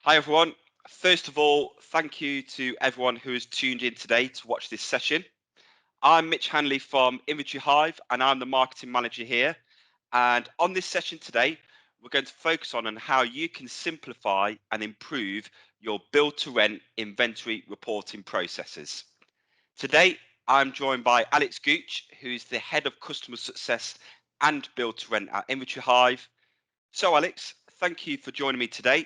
Hi everyone. First of all, thank you to everyone who has tuned in today to watch this session. I'm Mitch Hanley from Inventory Hive and I'm the marketing manager here. And on this session today, we're going to focus on how you can simplify and improve your build to rent inventory reporting processes. Today, I'm joined by Alex Gooch, who is the head of customer success and build to rent at Inventory Hive. So Alex, thank you for joining me today.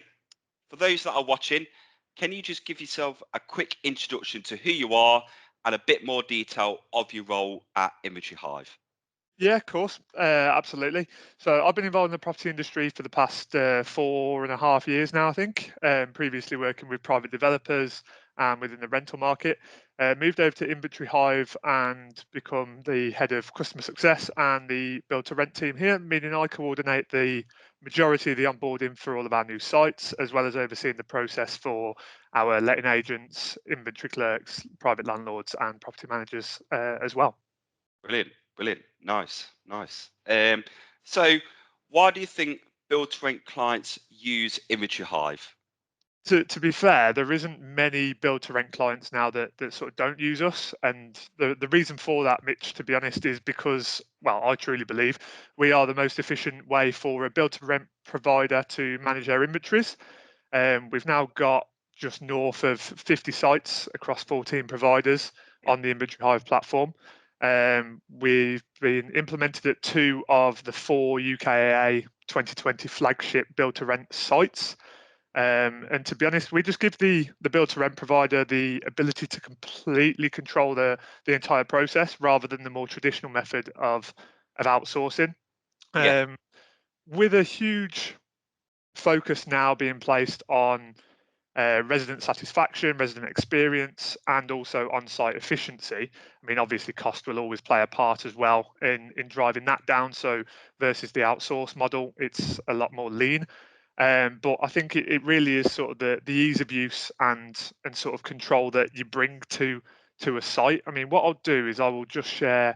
For those that are watching, can you just give yourself a quick introduction to who you are and a bit more detail of your role at Inventory Hive? Yeah, of course. Absolutely. So I've been involved in the property industry for the past 4.5 years now, I think. Previously working with private developers and within the rental market. Moved over to Inventory Hive and become the head of customer success and the build to rent team here, meaning I coordinate the majority of the onboarding for all of our new sites, as well as overseeing the process for our letting agents, inventory clerks, private landlords, and property managers as well. Brilliant, brilliant, nice. So why do you think build to rent clients use Inventory Hive? To be fair, there isn't many build to rent clients now that sort of don't use us. And the reason for that, Mitch, to be honest, is because, well, I truly believe we are the most efficient way for a build to rent provider to manage their inventories. We've now got just north of 50 sites across 14 providers Yeah, on the Inventory Hive platform. We've been implemented at two of the four UKAA 2020 flagship build to rent sites. And to be honest, we just give the build to rent provider the ability to completely control the entire process rather than the more traditional method of outsourcing. yeah, Um, with a huge focus now being placed on resident satisfaction, resident experience, and also on-site efficiency. I mean, obviously, cost will always play a part as well in driving that down. So versus the outsource model, it's a lot more lean. But I think it really is sort of the ease of use and sort of control that you bring to a site. I mean, what I'll do is I will just share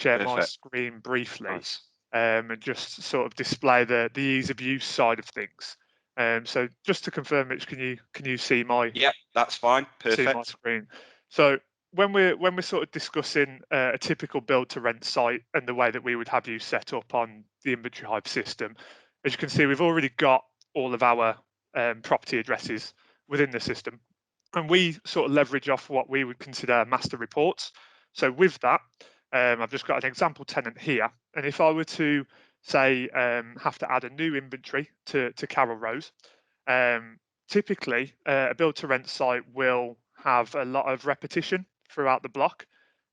my perfect, screen briefly nice. and just sort of display the ease of use side of things. So just to confirm, Mitch, can you Yep, that's fine, see my perfect. screen? So when we're sort of discussing a typical build to rent site and the way that we would have you set up on the Inventory Hive system, as you can see, we've already got all of our property addresses within the system, and we sort of leverage off what we would consider master reports. So with that, I've just got an example tenant here, and if I were to say have to add a new inventory to Carroll Rose, typically a build to rent site will have a lot of repetition throughout the block.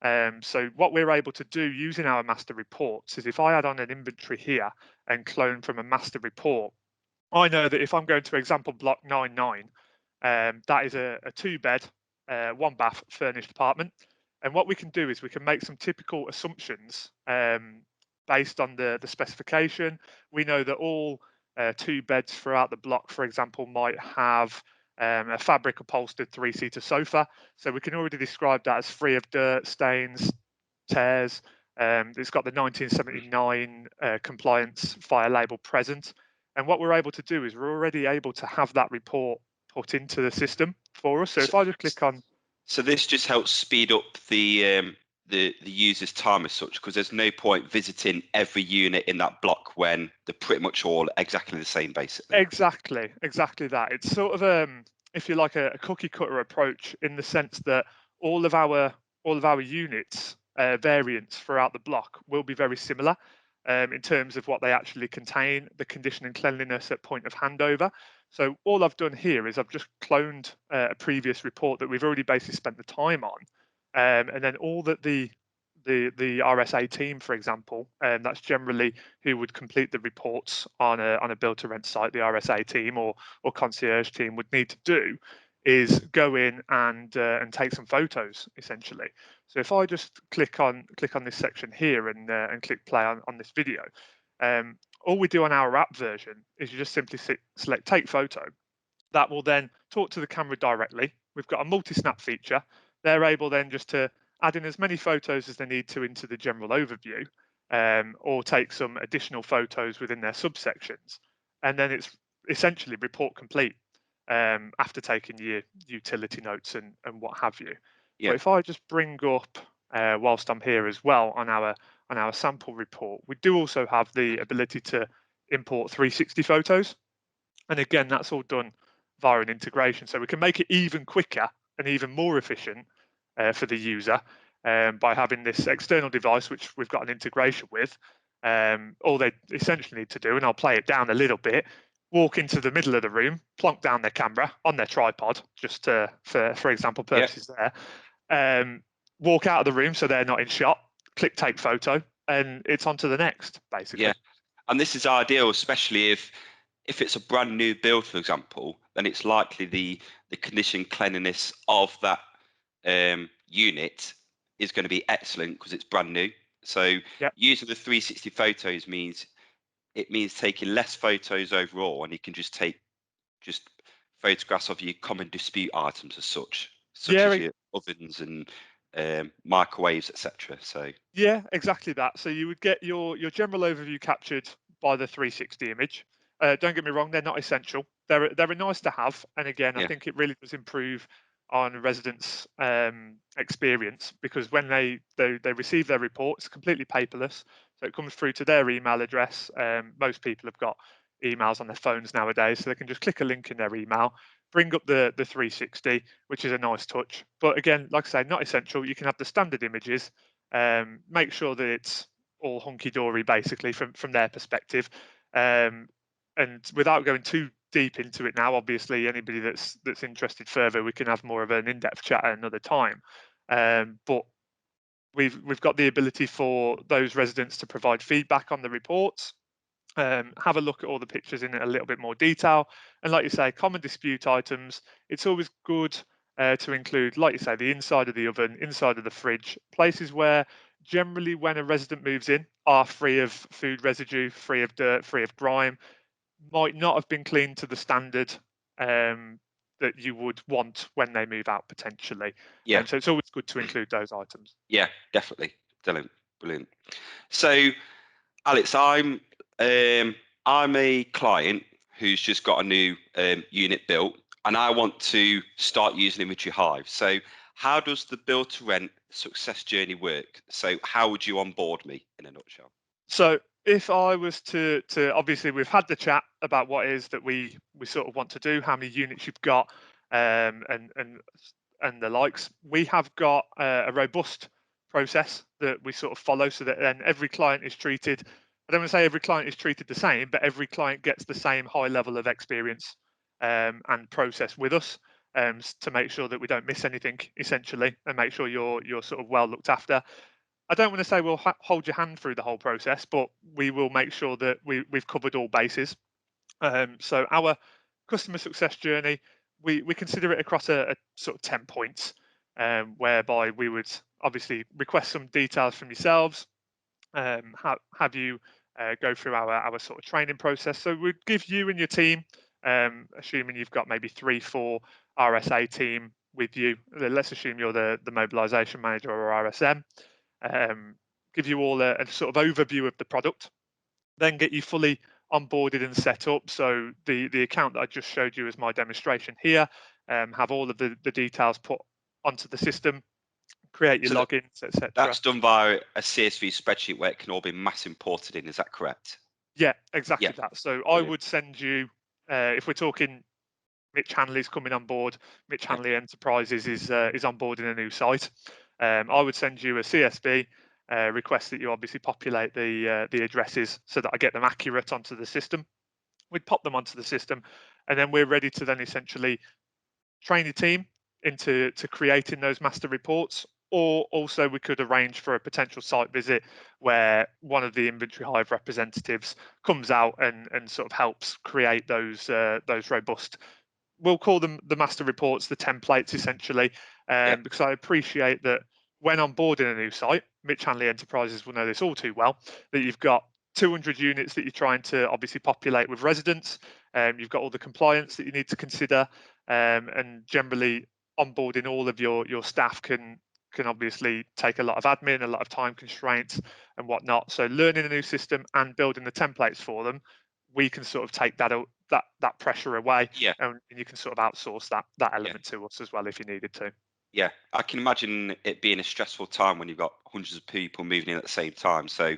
So what we're able to do using our master reports is if I add on an inventory here and clone from a master report, I know that if I'm going to example block 99, that is a two bed, one bath furnished apartment. And what we can do is we can make some typical assumptions based on the specification. We know that all two beds throughout the block, for example, might have a fabric upholstered three-seater sofa. So we can already describe that as free of dirt, stains, tears. It's got the 1979 compliance fire label present. And what we're able to do is we're already able to have that report put into the system for us. So So, if I just click on, so this just helps speed up the user's time as such, because there's no point visiting every unit in that block when they're pretty much all exactly the same, basically. exactly that. It's sort of if you like, a cookie cutter approach in the sense that all of our all of our units variants throughout the block will be very similar in terms of what they actually contain, the condition and cleanliness at point of handover. So all I've done here is I've just cloned a previous report that we've already basically spent the time on, and then all that the RSA team, for example, and that's generally who would complete the reports on a build to rent site. The RSA team or concierge team would need to do is go in and take some photos essentially. So if I just click on this section here and click play on this video, all we do on our app version is you just simply select take photo. That will then talk to the camera directly. We've got a multi-snap feature. They're able then just to add in as many photos as they need to into the general overview, or take some additional photos within their subsections. And then it's essentially report complete. after taking your utility notes and what have you. Yeah. But if I just bring up, whilst I'm here as well, on our sample report, we do also have the ability to import 360 photos. And again, that's all done via an integration. So we can make it even quicker and even more efficient for the user by having this external device, which we've got an integration with. All they essentially need to do, and I'll play it down a little bit, walk into the middle of the room, plonk down their camera on their tripod, just for example Yeah. purposes there, walk out of the room so they're not in shot, click take photo, and it's on to the next, basically. Yeah. And this is ideal, especially if it's a brand new build, for example, then it's likely the condition cleanliness of that unit is going to be excellent because it's brand new. So Yeah. using the 360 photos means taking less photos overall, and you can just take just photographs of your common dispute items as such Yeah, as your ovens and microwaves, etc. So yeah, exactly that. So you would get your general overview captured by the 360 image. Don't get me wrong; they're not essential. They're a nice to have, and again, I yeah, think it really does improve on residents' experience because when they receive their report, it's completely paperless. So it comes through to their email address. Most people have got emails on their phones nowadays, so they can just click a link in their email, bring up the 360, which is a nice touch. But again, like I say, not essential. You can have the standard images, make sure that it's all hunky dory basically from their perspective. And without going too deep into it now, obviously anybody that's interested further, we can have more of an in-depth chat at another time. But we've got the ability for those residents to provide feedback on the reports, have a look at all the pictures in a little bit more detail. And like you say, common dispute items, it's always good to include, like you say, the inside of the oven, inside of the fridge, places where generally when a resident moves in are free of food residue, free of dirt, free of grime, might not have been cleaned to the standard that you would want when they move out potentially. yeah, So it's always good to include those items. yeah, definitely, brilliant, brilliant. So Alex, I'm a client who's just got a new unit built, and I want to start using Inventory Hive. So, how does the build to rent success journey work? So, how would you onboard me in a nutshell? So if I was to obviously we've had the chat about what it is that we sort of want to do, how many units you've got, and the likes. We have got a robust process that we sort of follow, so that then every client is treated. I don't want to say every client is treated the same, but every client gets the same high level of experience and process with us. To make sure that we don't miss anything, essentially, and make sure you're sort of well looked after. I don't want to say we'll hold your hand through the whole process, but we will make sure that we've covered all bases. So our customer success journey, we consider it across a sort of 10 points, whereby we would obviously request some details from yourselves, have you go through our sort of training process. So we'd give you and your team, assuming you've got maybe 3, 4 RSA team with you. Let's assume you're the mobilisation manager or RSM. Um, give you all a sort of overview of the product, then get you fully onboarded and set up. So the account that I just showed you as my demonstration here, have all of the details put onto the system, create your So logins, etc. that's done via a CSV spreadsheet where it can all be mass imported in. Is that correct? Yeah, Yeah, exactly that. So I brilliant. would send you, if we're talking Mitch Hanley's coming on board, Mitch Yeah, Hanley Enterprises is onboarding a new site. I would send you a CSV request that you obviously populate the addresses so that I get them accurate onto the system. We'd pop them onto the system, and then we're ready to then essentially train your team into creating those master reports. Or also we could arrange for a potential site visit where one of the Inventory Hive representatives comes out and sort of helps create those robust, we'll call them the master reports, the templates essentially, yeah, because I appreciate that when onboarding a new site, Mitch Hanley Enterprises will know this all too well, that you've got 200 units that you're trying to obviously populate with residents. You've got all the compliance that you need to consider, and generally onboarding all of your staff can obviously take a lot of admin, a lot of time constraints and whatnot. So learning a new system and building the templates for them, we can sort of take that pressure away, Yeah, and you can sort of outsource that yeah, element to us as well if you needed to. yeah. I can imagine it being a stressful time when you've got hundreds of people moving in at the same time. So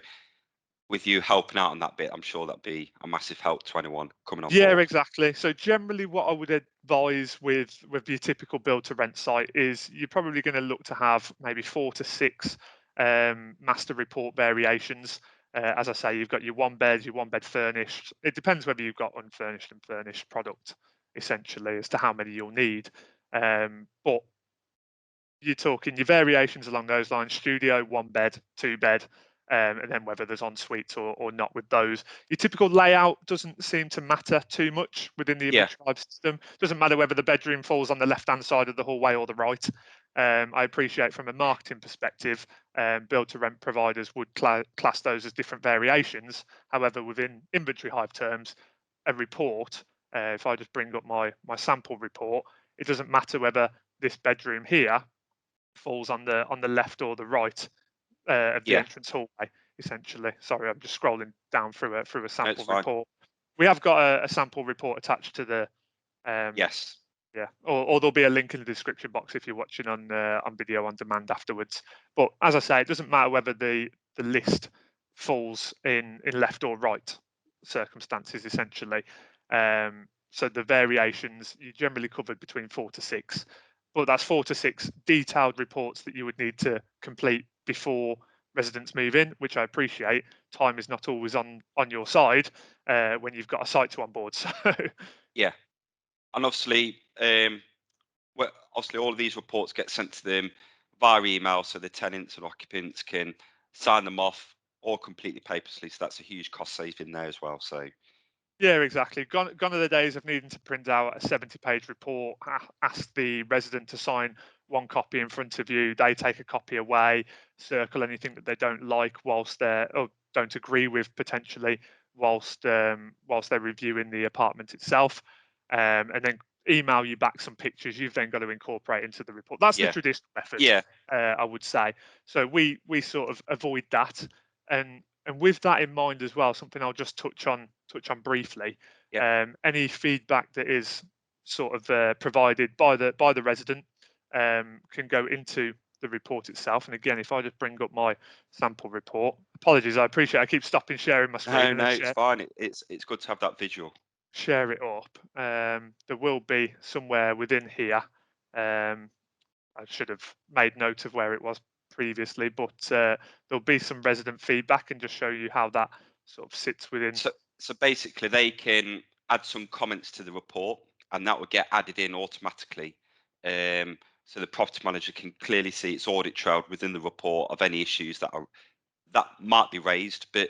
with you helping out on that bit, I'm sure that'd be a massive help to anyone coming on Yeah, board. exactly. So generally, what I would advise with your typical build to rent site is you're probably going to look to have maybe 4 to 6 master report variations. As I say, you've got your one bed furnished. It depends whether you've got unfurnished and furnished product, essentially, as to how many you'll need. But you're talking your variations along those lines: studio, one bed, two bed, and then whether there's en suites or not with those. Your typical layout doesn't seem to matter too much within the Yeah, Inventory Hive system. Doesn't matter whether the bedroom falls on the left hand side of the hallway or the right. I appreciate from a marketing perspective, build to rent providers would class those as different variations. However, within Inventory Hive terms, a report, if I just bring up my sample report, it doesn't matter whether this bedroom here falls on the left or the right of the yeah. entrance hallway. Essentially, sorry, I'm just scrolling down through a No, it's sample fine. report. We have got a sample report attached to the um, Yes. yeah, or there'll be a link in the description box if you're watching on video on demand afterwards. But as I say, it doesn't matter whether the list falls in left or right circumstances. Essentially, so the variations you generally covered between 4 to 6, but that's 4 to 6 detailed reports that you would need to complete before residents move in, which I appreciate. Time is not always on your side when you've got a site to onboard. So Yeah. And obviously, well, obviously all of these reports get sent to them via email, so the tenants and occupants can sign them off all completely paperlessly. So that's a huge cost saving there as well. So yeah, exactly. Gone are the days of needing to print out a 70-page report, ask the resident to sign one copy in front of you. They take a copy away, circle anything that they don't like whilst they're or don't agree with potentially whilst they're reviewing the apartment itself, and then email you back some pictures. You've then got to incorporate into the report. That's the yeah, traditional method, yeah, I would say. So we sort of avoid that, and with that in mind as well, something I'll just touch on briefly. yeah, Any feedback that is sort of provided by the resident can go into the report itself. And again, if I just bring up my sample report, apologies, I appreciate I keep stopping sharing my screen no, and no, then it's fine. It's good to have that visual. share it up. There will be somewhere within here. Um, I should have made note of where it was previously, but there'll be some resident feedback and just show you how that sort of sits within. So basically, they can add some comments to the report, and that will get added in automatically. So the property manager can clearly see its audit trail within the report of any issues that might be raised, but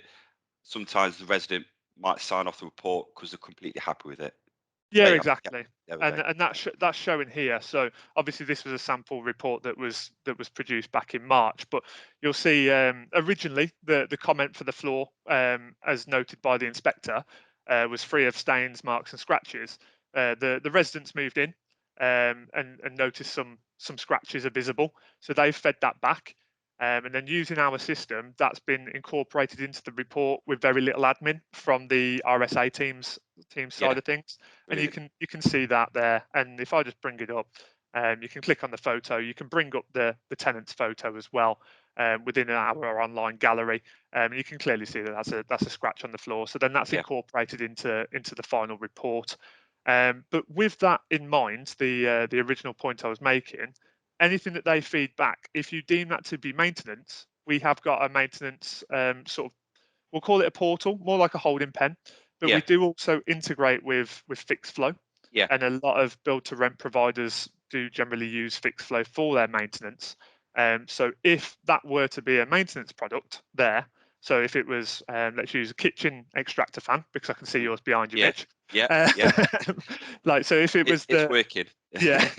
sometimes the resident might sign off the report because they're completely happy with it. Yeah, There you have, yeah, exactly. there we go. And that's showing here. So obviously this was a sample report that was produced back in March, but you'll see originally the comment for the floor, as noted by the inspector, was free of stains, marks, and scratches. The residents moved in and noticed some scratches are visible, so they've fed that back. And then using our system, that's been incorporated into the report with very little admin from the RSA team Yeah, side of things, and you brilliant. can see that there. And if I just bring it up, you can click on the photo. You can bring up the tenant's photo as well within our online gallery. You can clearly see that that's a scratch on the floor. So then that's Yeah, incorporated into the final report. But with that in mind, the original point I was making, anything that they feed back, if you deem that to be maintenance, we have got a maintenance sort of, we'll call it a portal, more like a holding pen, but yeah, we do also integrate with Fixflow, yeah, and a lot of build to rent providers do generally use Fixflow for their maintenance. So if that were to be a maintenance product there, so if it was, let's use a kitchen extractor fan, because I can see mm, yours behind you, yeah, Mitch. yeah, Uh, yeah. like, so if it was It's working. yeah,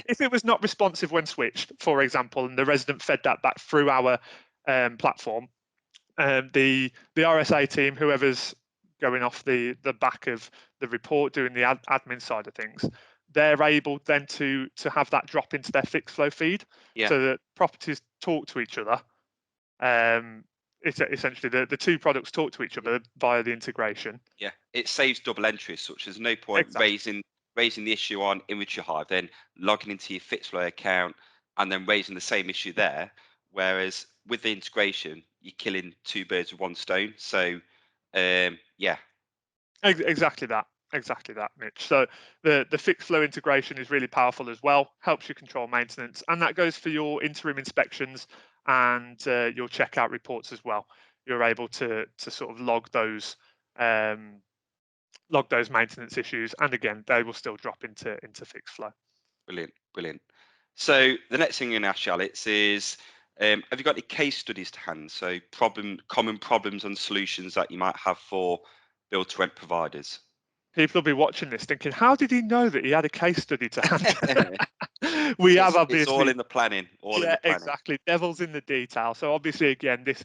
if it was not responsive when switched, for example, and the resident fed that back through our platform, the RSA team, whoever's going off the back of the report, doing the admin side of things, they're able then to have that drop into their Fixflow feed, Yeah, so that properties talk to each other. Um, it's essentially the two products talk to each Yeah. other via the integration. Yeah, it saves double entries, such there's no point Exactly. raising the issue on Inventory Hive, then logging into your Fixflow account and then raising the same issue there. Whereas with the integration, you're killing two birds with one stone. So yeah, Exactly that. Exactly that, Mitch. So the fixed flow integration is really powerful as well. Helps you control maintenance, and that goes for your interim inspections and your checkout reports as well. You're able to sort of um, log those maintenance issues, and again, they will still drop into fixed flow. brilliant, brilliant. So the next thing I'm going to ask you, Alex, is have you got any case studies to hand? So common problems and solutions that you might have for build to rent providers. People will be watching this thinking, how did he know that he had a case study to hand? We have It's all obviously. in the planning, all in Yeah, the planning. exactly. Devil's in the detail. So obviously, again, this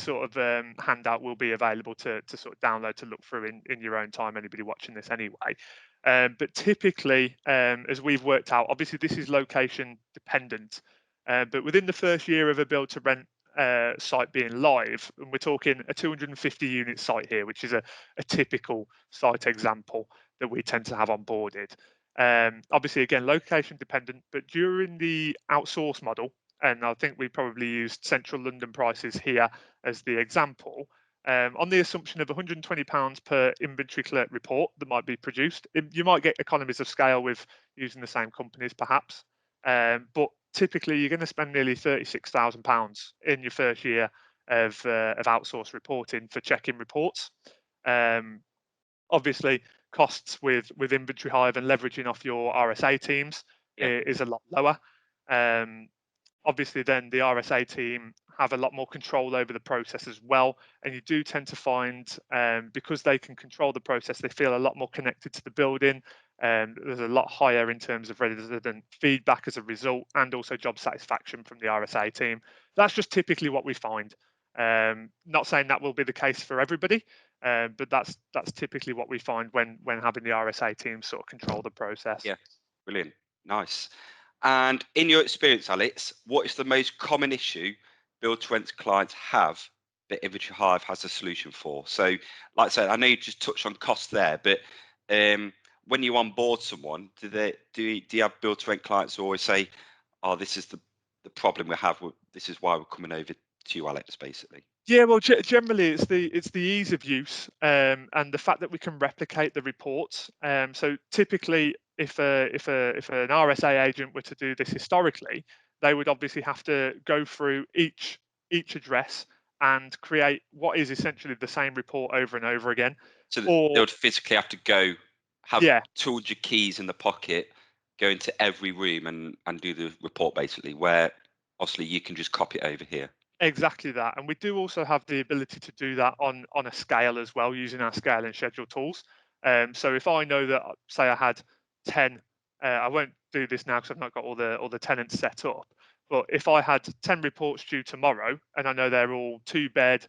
sort of handout will be available to sort of download to look through in your own time. Anybody watching this anyway. But typically, as we've worked out, obviously this is location dependent. But within the first year of a build to rent site being live, and we're talking a 250 unit site here, which is a typical site example that we tend to have onboarded. Obviously, again, location dependent, but during the outsource model, and I think we probably used central London prices here as the example, on the assumption of £120 per inventory clerk report that might be produced, you might get economies of scale with using the same companies perhaps. But typically, you're going to spend nearly £36,000 in your first year of outsource reporting for checking reports. Um, Obviously, costs with Inventory Hive and leveraging off your RSA teams Yeah, is a lot lower. Um, Obviously, then the RSA team have a lot more control over the process as well. And you do tend to find, because they can control the process, they feel a lot more connected to the building. There's a lot higher in terms of resident feedback as a result, and also job satisfaction from the RSA team. That's just typically what we find. Not saying that will be the case for everybody, but that's typically what we find when having the RSA team sort of control the process. yeah, brilliant, nice. And in your experience, Alex, what is the most common issue build to rent clients have that Inventory Hive has a solution for? So, like I said, I know you just touched on cost there, but when you onboard someone, do you have build to rent clients who always say, "Oh, this is the problem we have. This is why we're coming over to you, Alex," basically? Yeah, well, generally it's the ease of use and the fact that we can replicate the reports. So typically, if an RSA agent were to do this historically, they would obviously have to go through each address and create what is essentially the same report over and over again. So they Or would physically have to go have yeah, 200 keys in the pocket, go into every room and do the report basically. Where obviously you can just copy it over here. exactly that. And we do also have the ability to do that on a scale as well using our scale and schedule tools. So if I know that, say I had 10, I won't do this now because I've not got all the tenants set up. But if I had 10 reports due tomorrow and I know they're all two bed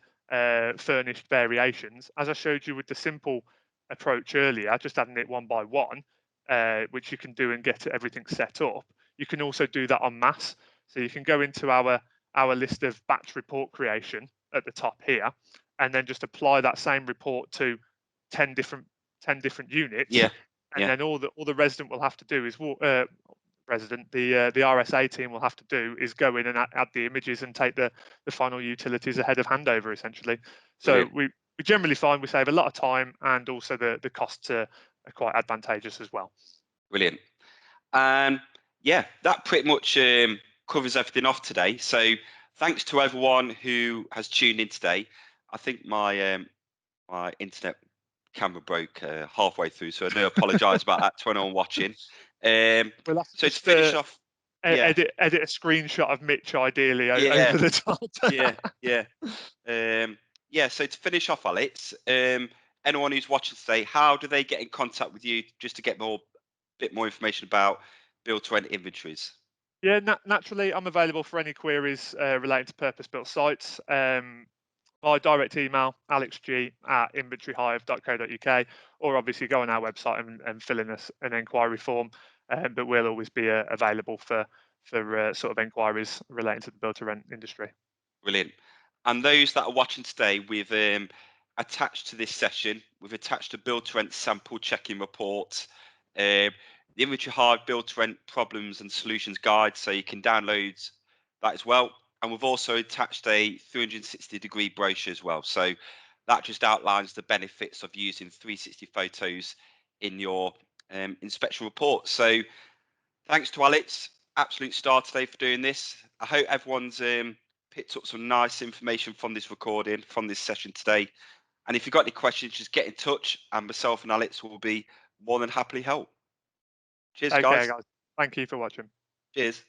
furnished variations, as I showed you with the simple approach earlier, just adding it one by one, which you can do and get everything set up, you can also do that en masse. So you can go into our list of batch report creation at the top here, and then just apply that same report to 10 different 10 different units, Yeah, and yeah, then all the resident will have to do is the RSA team will have to do is go in and add the images and take the final utilities ahead of handover essentially. So brilliant, we generally find we save a lot of time, and also the costs are quite advantageous as well. brilliant. And yeah, that pretty much covers everything off today. So thanks to everyone who has tuned in today. I think my internet camera broke halfway through, so I do apologise about that to anyone watching. Um, We'll have to so to just finish off, yeah, edit a screenshot of Mitch ideally yeah, over the top. yeah, yeah. Yeah, so to finish off, Alex, anyone who's watching today, how do they get in contact with you just to get bit more information about build to rent inventories? Yeah, naturally, I'm available for any queries relating to purpose-built sites. My direct email, alexg@inventoryhive.co.uk, or obviously go on our website and fill in an inquiry form. But we'll always be available for sort of inquiries relating to the build to rent industry. Brilliant. And those that are watching today, we've attached to this session, we've attached a build to rent sample checking report, the Inventory Hive build to rent problems and solutions guide, so you can download that as well. And we've also attached a 360-degree brochure as well. So that just outlines the benefits of using 360 photos in your inspection report. So thanks to Alex, absolute star today for doing this. I hope everyone's picked up some nice information from this recording, from this session today. And if you've got any questions, just get in touch, and myself and Alex will be more than happily help. Cheers, Okay, guys. guys. Thank you for watching. Cheers.